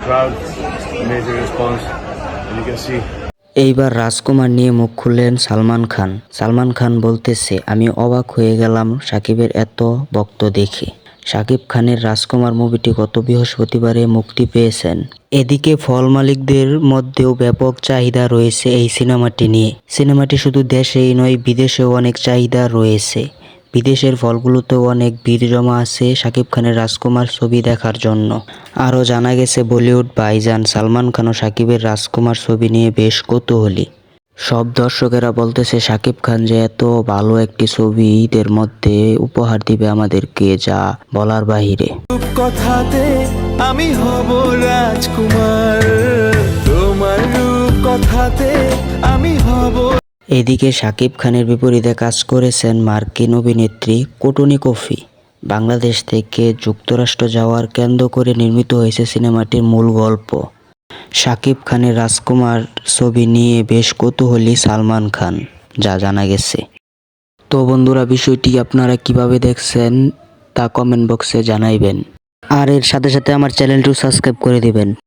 Crowd, amazing response, and you can see. এইবার রাজকুমার নিয়ে মুখ খুললেন সালমান খান। সালমান খান বলতেছে, আমি অবাক হয়ে গেলাম সাকিবের এত ভক্ত দেখে। সাকিব খানের রাজকুমার মুভিটি গত বৃহস্পতিবারে মুক্তি পেয়েছেন। এদিকে ফল মালিকদের মধ্যেও ব্যাপক চাহিদা রয়েছে এই সিনেমাটি নিয়ে। সিনেমাটি শুধু দেশেই নয়, বিদেশেও অনেক চাহিদা রয়েছে। বিদেশের ফলগুলোতেও অনেক ভিড় জমা আছে সাকিব খানের রাজকুমার ছবি দেখার জন্য। আরও জানা গেছে বলিউড ভাইজান সালমান খানও সাকিবের রাজকুমার ছবি নিয়ে বেশ কৌতূহলী। সব দর্শকেরা বলতেছে সাকিব খান যে এত ভালো একটি ছবি ঈদের মধ্যে উপহার দিবে আমাদেরকে, যা বলার বাহিরে। কথাতে আমি হব রাজকুমার, তোমার রূপ কথাতে আমি হব। এদিকে সাকিব খানের বিপরীতে কাজ করেছেন মার্কিন অভিনেত্রী কোটনি কফি। বাংলাদেশ থেকে যুক্তরাষ্ট্র যাওয়ার কেন্দ্র করে নির্মিত হয়েছে সিনেমাটির মূল গল্প। সাকিব খানের রাজকুমার ছবি নিয়ে বেশ কৌতূহলী সালমান খান, যা জানা গেছে। তো বন্ধুরা, বিষয়টি আপনারা কিভাবে দেখছেন তা কমেন্ট বক্সে জানাইবেন। আর এর সাথে সাথে আমার চ্যানেলটিও সাবস্ক্রাইব করে দিবেন।